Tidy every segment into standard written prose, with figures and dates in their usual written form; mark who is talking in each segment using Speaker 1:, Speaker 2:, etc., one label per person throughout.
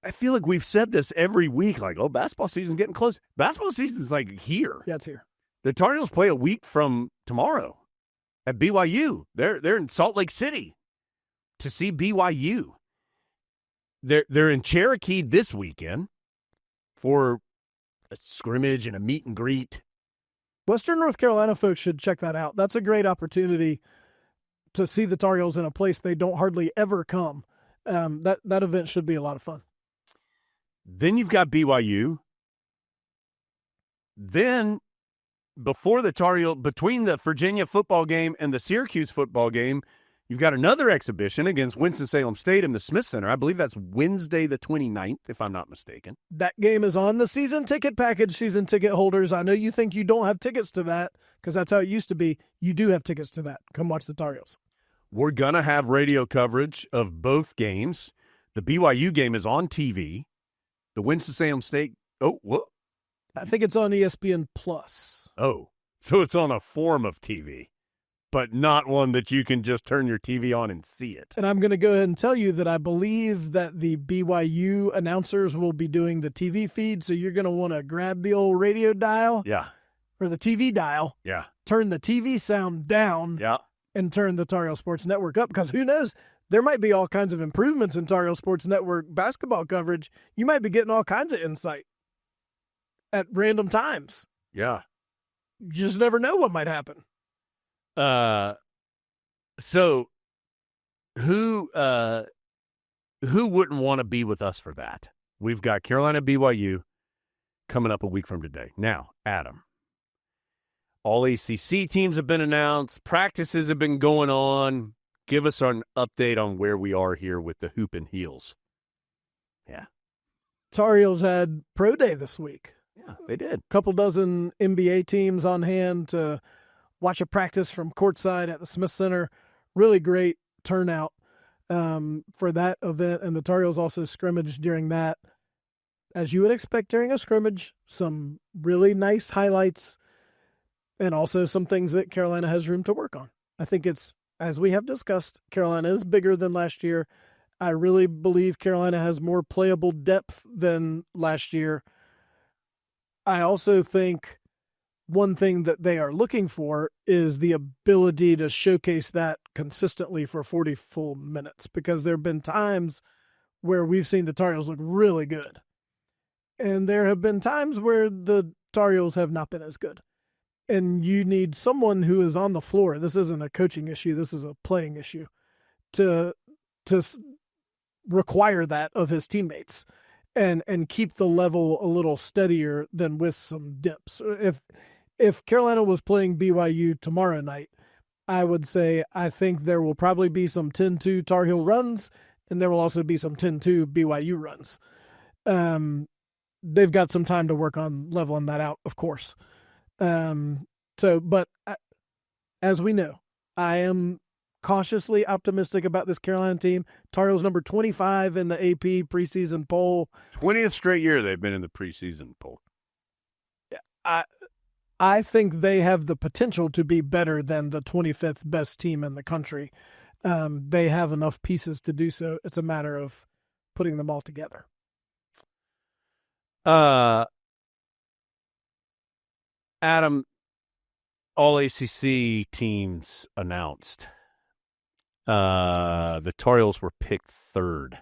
Speaker 1: I feel like we've said this every week, like, oh, basketball season's getting close. Basketball season's like here.
Speaker 2: Yeah, it's here.
Speaker 1: The Tar Heels play a week from tomorrow at BYU. They're in Salt Lake City to see BYU. They're in Cherokee this weekend for a scrimmage and a meet and greet.
Speaker 2: Western North Carolina folks should check that out. That's a great opportunity to see the Tar Heels in a place they don't hardly ever come. That event should be a lot of fun.
Speaker 1: Then you've got BYU. Then before the Tar Heel, between the Virginia football game and the Syracuse football game, you've got another exhibition against Winston-Salem State in the Smith Center. I believe that's Wednesday the 29th, if I'm not mistaken.
Speaker 2: That game is on the season ticket package, season ticket holders. I know you think you don't have tickets to that because that's how it used to be. You do have tickets to that. Come watch the Tar Heels.
Speaker 1: We're going to have radio coverage of both games. The BYU game is on TV. The Winston-Salem State,
Speaker 2: I think it's on ESPN Plus.
Speaker 1: Oh, so it's on a form of TV, but not one that you can just turn your TV on and see it.
Speaker 2: And I'm going to go ahead and tell you that I believe that the BYU announcers will be doing the TV feed, so you're going to want to grab the old radio dial.
Speaker 1: Yeah.
Speaker 2: Or the TV dial.
Speaker 1: Yeah.
Speaker 2: Turn the TV sound down.
Speaker 1: Yeah.
Speaker 2: And turn the Tar Heel Sports Network up, because who knows, there might be all kinds of improvements in Tar Heel Sports Network basketball coverage. You might be getting all kinds of insight at random times.
Speaker 1: Yeah.
Speaker 2: You just never know what might happen.
Speaker 1: So who wouldn't want to be with us for that? We've got Carolina BYU coming up a week from today. Now, Adam, All-ACC teams have been announced. Practices have been going on. Give us an update on where we are here with the Hoop and Heels. Yeah.
Speaker 2: Tar Heels had Pro Day this week.
Speaker 1: Yeah, they did.
Speaker 2: Couple dozen NBA teams on hand to watch a practice from courtside at the Smith Center. Really great turnout for that event, and the Tar Heels also scrimmaged during that. As you would expect during a scrimmage, some really nice highlights and also some things that Carolina has room to work on. I think it's, as we have discussed, Carolina is bigger than last year. I really believe Carolina has more playable depth than last year. I also think one thing that they are looking for is the ability to showcase that consistently for 40 full minutes, because there have been times where we've seen the Tar Heels look really good. And there have been times where the Tar Heels have not been as good. And you need someone who is on the floor. This isn't a coaching issue. This is a playing issue to require that of his teammates and keep the level a little steadier than with some dips. If Carolina was playing BYU tomorrow night, I would say I think there will probably be some 10-2 Tar Heel runs, and there will also be some 10-2 BYU runs. They've got some time to work on leveling that out, of course. But as we know, I am cautiously optimistic about this Carolina team. Tar Heels number 25 in the AP preseason poll.
Speaker 1: 20th straight year they've been in the preseason poll.
Speaker 2: I think they have the potential to be better than the 25th best team in the country. They have enough pieces to do so. It's a matter of putting them all together.
Speaker 1: Adam, All-ACC teams announced. The Tar Heels were picked third.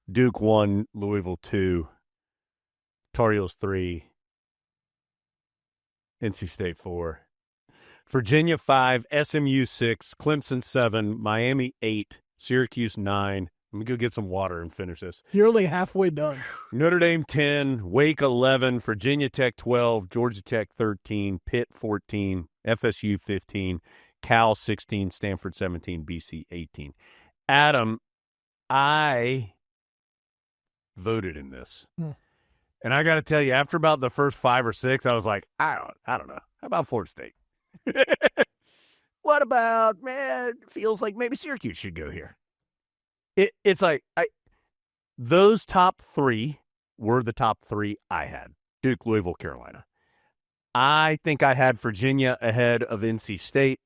Speaker 1: Duke 1, Louisville 2, Tar Heels 3, NC State 4, Virginia 5, SMU 6, Clemson 7, Miami 8, Syracuse 9. Let me go get some water and finish this.
Speaker 2: You're only halfway done.
Speaker 1: Notre Dame 10, Wake 11, Virginia Tech 12, Georgia Tech 13, Pitt 14, FSU 15, Cal 16, Stanford 17, BC 18. Adam, I voted in this. And I got to tell you, after about the first 5 or 6, I was like, I don't know. How about Florida State? What about, man, feels like maybe Syracuse should go here. It's like those top 3 were the top 3 I had. Duke, Louisville, Carolina. I think I had Virginia ahead of NC State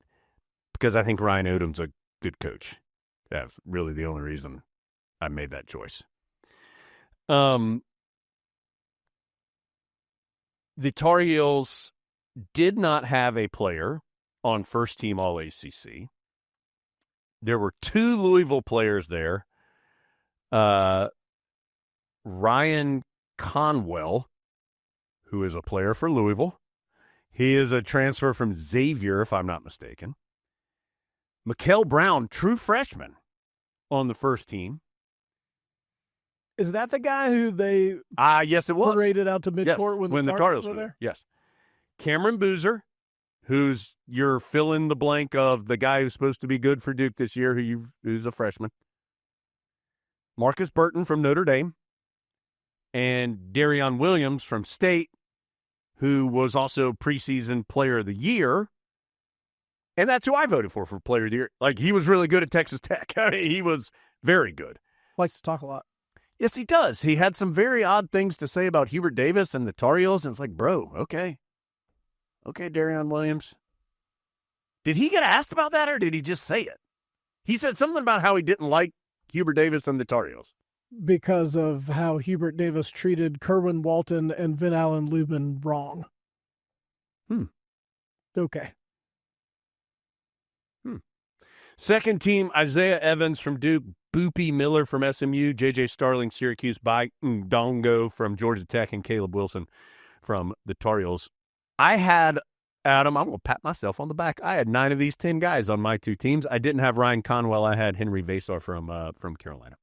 Speaker 1: because I think Ryan Odom's a good coach. That's really the only reason I made that choice. The Tar Heels did not have a player on first team All-ACC. There were 2 Louisville players there. Ryan Conwell, who is a player for Louisville. He is a transfer from Xavier, if I'm not mistaken. Mikael Brown, true freshman, on the first team.
Speaker 2: Is that the guy who they
Speaker 1: yes, it was.
Speaker 2: paraded out to midcourt when the Tar Heels were there?
Speaker 1: Yes. Cameron Boozer, who's your fill in the blank of the guy who's supposed to be good for Duke this year, who's a freshman. Marcus Burton from Notre Dame. And Darion Williams from State, who was also preseason player of the year. And that's who I voted for player of the year. Like, he was really good at Texas Tech. I mean, he was very good.
Speaker 2: Likes to talk a lot.
Speaker 1: Yes, he does. He had some very odd things to say about Hubert Davis and the Tar Heels, and it's like, bro, okay. Okay, Darion Williams. Did he get asked about that, or did he just say it? He said something about how he didn't like Hubert Davis and the Tar Heels.
Speaker 2: Because of how Hubert Davis treated Kerwin Walton and Vin Allen Lubin wrong. Okay.
Speaker 1: Second team, Isaiah Evans from Duke, Boopy Miller from SMU, J.J. Starling, Syracuse, Dongo from Georgia Tech, and Caleb Wilson from the Tar Heels. I had, Adam, I'm going to pat myself on the back. I had 9 of these 10 guys on my 2 teams. I didn't have Ryan Conwell. I had Henry Vasar from Carolina.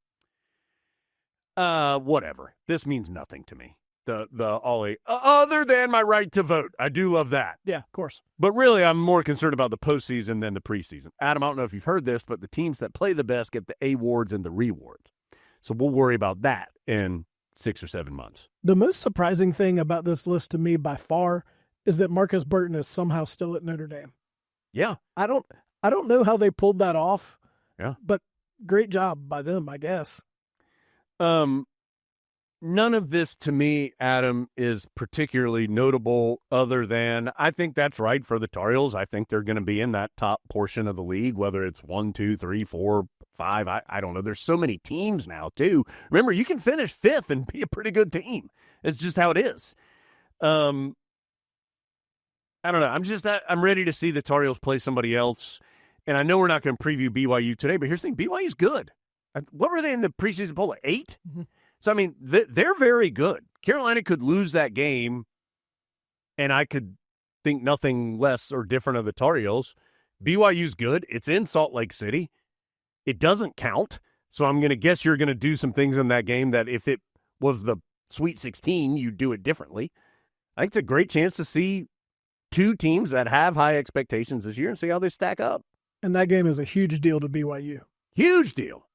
Speaker 1: Whatever. This means nothing to me. Other than my right to vote. I do love that.
Speaker 2: Yeah, of course.
Speaker 1: But really, I'm more concerned about the postseason than the preseason. Adam, I don't know if you've heard this, but the teams that play the best get the awards and the rewards. So we'll worry about that in 6 or 7 months.
Speaker 2: The most surprising thing about this list to me by far is that Marcus Burton is somehow still at Notre Dame.
Speaker 1: Yeah.
Speaker 2: I don't know how they pulled that off.
Speaker 1: Yeah.
Speaker 2: But great job by them, I guess.
Speaker 1: None of this to me, Adam, is particularly notable other than I think that's right for the Tar Heels. I think they're going to be in that top portion of the league, whether it's 1, 2, 3, 4, 5. I don't know. There's so many teams now, too. Remember, you can finish 5th and be a pretty good team. It's just how it is. I don't know. I'm ready to see the Tar Heels play somebody else. And I know we're not going to preview BYU today, but here's the thing. BYU's good. What were they in the preseason poll? 8? Mm-hmm. So, I mean, they're very good. Carolina could lose that game, and I could think nothing less or different of the Tar Heels. BYU's good. It's in Salt Lake City. It doesn't count. So I'm going to guess you're going to do some things in that game that if it was the Sweet 16, you'd do it differently. I think it's a great chance to see 2 teams that have high expectations this year and see how they stack up.
Speaker 2: And that game is a huge deal to BYU.
Speaker 1: Huge deal.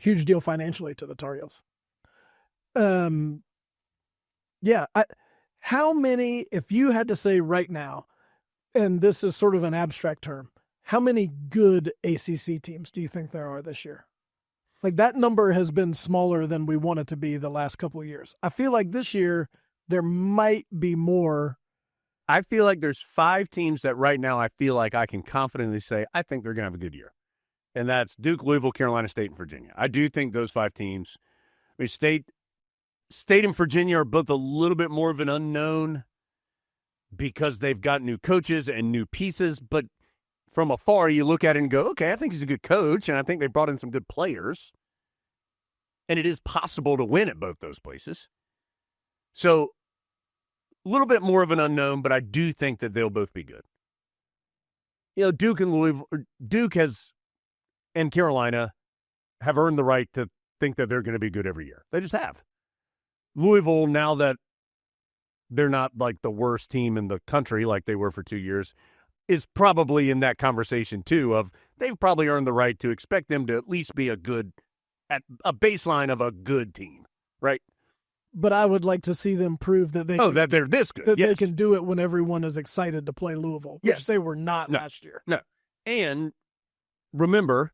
Speaker 2: Huge deal financially to the Tar Heels. How many, if you had to say right now, and this is sort of an abstract term, how many good ACC teams do you think there are this year? Like, that number has been smaller than we want it to be the last couple of years. I feel like this year there might be more.
Speaker 1: I feel like there's 5 teams that right now I feel like I can confidently say I think they're going to have a good year. And that's Duke, Louisville, Carolina State, and Virginia. I do think those 5 teams, I mean, State and Virginia are both a little bit more of an unknown because they've got new coaches and new pieces. But from afar, you look at it and go, okay, I think he's a good coach, and I think they brought in some good players. And it is possible to win at both those places. So a little bit more of an unknown, but I do think that they'll both be good. You know, Duke and Carolina have earned the right to think that they're going to be good every year. They just have. Louisville, now that they're not like the worst team in the country like they were for 2 years, is probably in that conversation too of they've probably earned the right to expect them to at least be at a baseline of a good team, right?
Speaker 2: But I would like to see them prove that
Speaker 1: that they're this good.
Speaker 2: That they can do it when everyone is excited to play Louisville, which they were not last year.
Speaker 1: No. And remember,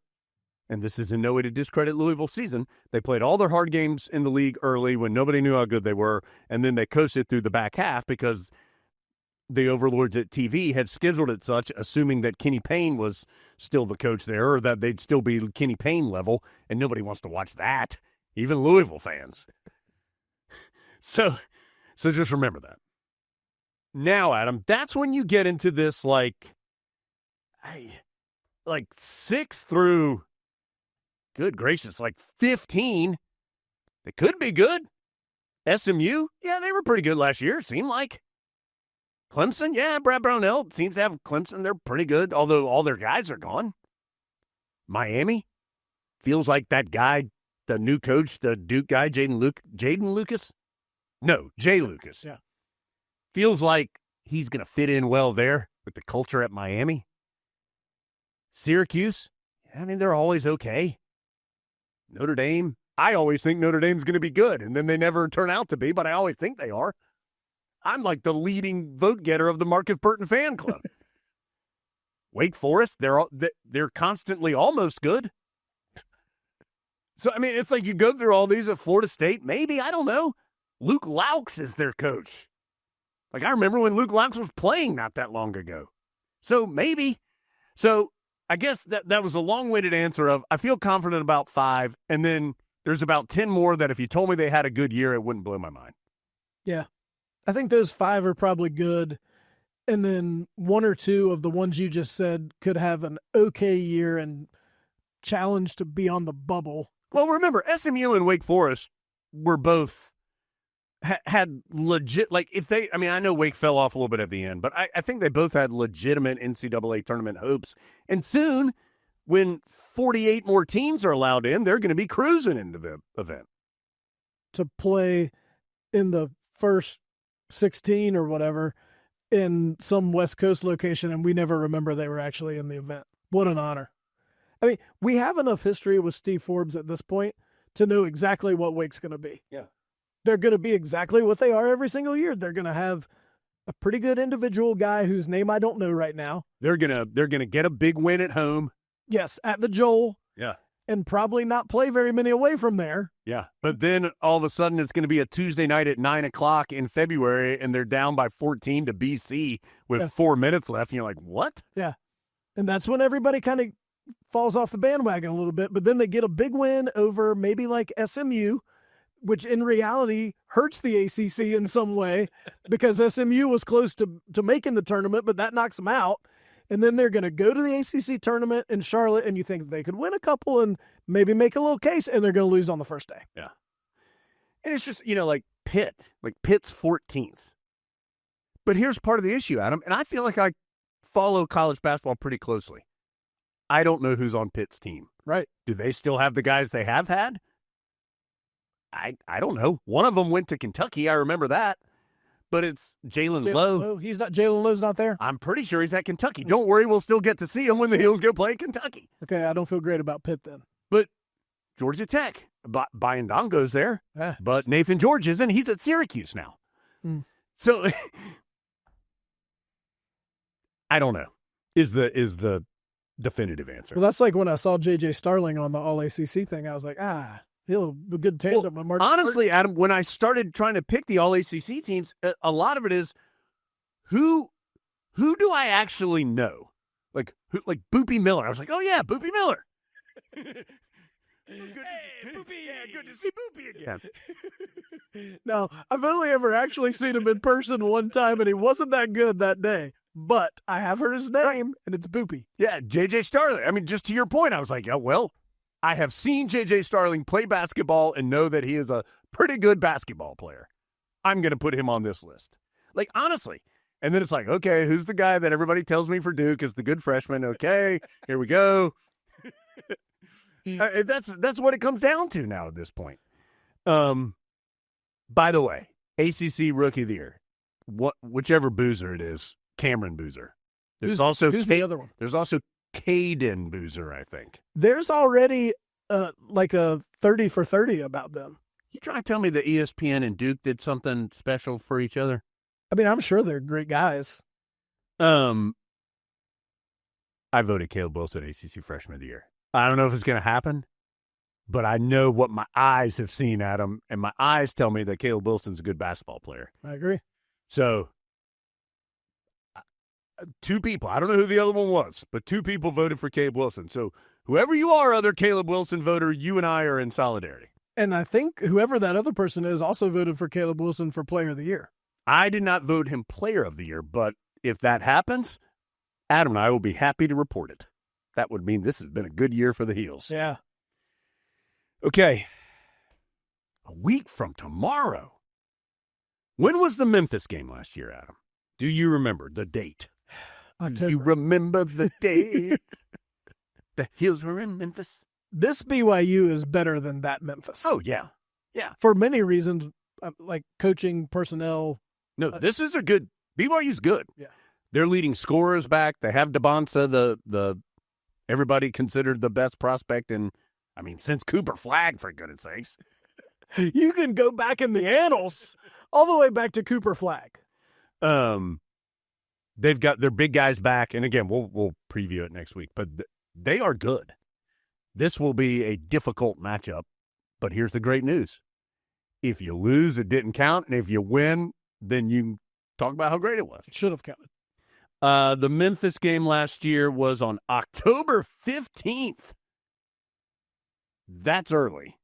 Speaker 1: and this is in no way to discredit Louisville's season, they played all their hard games in the league early when nobody knew how good they were, and then they coasted through the back half because the overlords at TV had scheduled it such, assuming that Kenny Payne was still the coach there or that they'd still be Kenny Payne level, and nobody wants to watch that. even Louisville fans. So just remember that. Now, Adam, that's when you get into this, like 6 through, good gracious, like 15. They could be good. SMU, yeah, they were pretty good last year, it seemed like. Clemson, yeah, Brad Brownell seems to have Clemson. They're pretty good, although all their guys are gone. Miami, feels like that guy, the new coach, the Duke guy, Jaden Lucas? No, Jay Lucas.
Speaker 2: Yeah.
Speaker 1: Feels like he's going to fit in well there with the culture at Miami. Syracuse, I mean, they're always okay. Notre Dame, I always think Notre Dame's going to be good, and then they never turn out to be, but I always think they are. I'm like the leading vote getter of the Marcus Burton fan club. Wake Forest, they're constantly almost good. So, I mean, it's like you go through all these at Florida State. Maybe, I don't know. Luke Laux is their coach. Like, I remember when Luke Laux was playing not that long ago. So, maybe. So, I guess that was a long-winded answer of I feel confident about 5, and then there's about 10 more that if you told me they had a good year, it wouldn't blow my mind.
Speaker 2: Yeah. I think those 5 are probably good. And then 1 or 2 of the ones you just said could have an okay year and challenge to be on the bubble.
Speaker 1: Well, remember, SMU and Wake Forest were both had legit, like if they, I mean, I know Wake fell off a little bit at the end, but I think they both had legitimate NCAA tournament hopes. And soon, when 48 more teams are allowed in, they're going to be cruising into the event.
Speaker 2: To play in the first 16 or whatever in some West Coast location, and we never remember they were actually in the event. What an honor. I mean, we have enough history with Steve Forbes at this point to know exactly what Wake's going to be.
Speaker 1: Yeah.
Speaker 2: They're going to be exactly what they are every single year. They're going to have a pretty good individual guy whose name I don't know right now.
Speaker 1: They're gonna get a big win at home.
Speaker 2: Yes, at the Joel.
Speaker 1: Yeah.
Speaker 2: And probably not play very many away from there.
Speaker 1: Yeah. But then all of a sudden it's going to be a Tuesday night at 9:00 in February, and they're down by 14 to BC with 4 minutes left. And you're like, what?
Speaker 2: Yeah. And that's when everybody kind of falls off the bandwagon a little bit. But then they get a big win over maybe like SMU, which in reality hurts the ACC in some way because SMU was close to making the tournament, but that knocks them out. And then they're going to go to the ACC tournament in Charlotte, and you think they could win a couple and maybe make a little case, and they're going to lose on the first day.
Speaker 1: Yeah. And it's just, like Pitt's 14th. But here's part of the issue, Adam, and I feel like I follow college basketball pretty closely. I don't know who's on Pitt's team.
Speaker 2: Right.
Speaker 1: Do they still have the guys they have had? I don't know. One of them went to Kentucky. I remember that. But it's Jalen Lowe.
Speaker 2: He's not. Jalen Lowe's not there.
Speaker 1: I'm pretty sure he's at Kentucky. Don't worry, we'll still get to see him when the Heels go play at Kentucky.
Speaker 2: Okay, I don't feel great about Pitt then.
Speaker 1: But Georgia Tech, Bayandongo's there, but Nathan George isn't. He's at Syracuse now.
Speaker 2: Mm.
Speaker 1: So I don't know. Is the definitive answer?
Speaker 2: Well, that's like when I saw J.J. Starling on the All-ACC thing. I was like, he'll be a good tandem with Mark.
Speaker 1: Honestly, Adam, when I started trying to pick the All-ACC teams, a lot of it is who do I actually know? Like Boopy Miller. I was like, oh yeah, Boopy Miller. Good to see Boopy again.
Speaker 2: No, I've only ever actually seen him in person one time, and he wasn't that good that day. But I have heard his name, and it's Boopy.
Speaker 1: Yeah, J.J. Starling. I mean, just to your point, I was like, yeah, well, I have seen J.J. Starling play basketball and know that he is a pretty good basketball player. I'm going to put him on this list. Like, honestly. And then it's like, okay, who's the guy that everybody tells me for Duke is the good freshman? Okay, here we go. That's what it comes down to now at this point. By the way, ACC Rookie of the Year, whichever Boozer it is, Cameron Boozer. Who's
Speaker 2: the other one?
Speaker 1: There's also Caden Boozer, I think.
Speaker 2: There's already like a 30 for 30 about them.
Speaker 1: You trying to tell me that ESPN and Duke did something special for each other?
Speaker 2: I mean, I'm sure they're great guys.
Speaker 1: I voted Caleb Wilson ACC Freshman of the Year. I don't know if it's going to happen, but I know what my eyes have seen, Adam, and my eyes tell me that Caleb Wilson's a good basketball player.
Speaker 2: I agree.
Speaker 1: So 2 people, I don't know who the other one was, but 2 people voted for Caleb Wilson. So whoever you are, other Caleb Wilson voter, you and I are in solidarity.
Speaker 2: And I think whoever that other person is also voted for Caleb Wilson for Player of the Year.
Speaker 1: I did not vote him Player of the Year, but if that happens, Adam and I will be happy to report it. That would mean this has been a good year for the Heels.
Speaker 2: Yeah.
Speaker 1: Okay. A week from tomorrow. When was the Memphis game last year, Adam? Do you remember the date?
Speaker 2: October.
Speaker 1: Do you remember the date? The Heels were in Memphis.
Speaker 2: This BYU is better than that Memphis.
Speaker 1: Oh, yeah. Yeah.
Speaker 2: For many reasons, like coaching, personnel.
Speaker 1: No, this is a good – BYU's good.
Speaker 2: Yeah.
Speaker 1: Their leading scorers back. They have DeBonsa, the everybody considered the best prospect since Cooper Flagg, for goodness sakes.
Speaker 2: You can go back in the annals all the way back to Cooper Flagg.
Speaker 1: They've got their big guys back, and again, we'll preview it next week, but they are good. This will be a difficult matchup, but here's the great news. If you lose, it didn't count, and if you win, then you talk about how great it was.
Speaker 2: It should have counted.
Speaker 1: The Memphis game last year was on October 15th. That's early.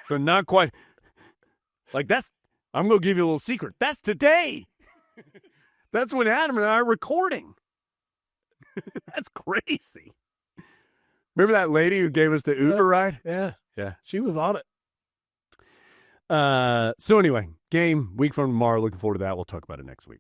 Speaker 1: So not quite. I'm going to give you a little secret. That's today. That's when Adam and I are recording. That's crazy. Remember that lady who gave us the Uber ride?
Speaker 2: Yeah.
Speaker 1: Yeah.
Speaker 2: She was on it.
Speaker 1: So anyway, game, week from tomorrow. Looking forward to that. We'll talk about it next week.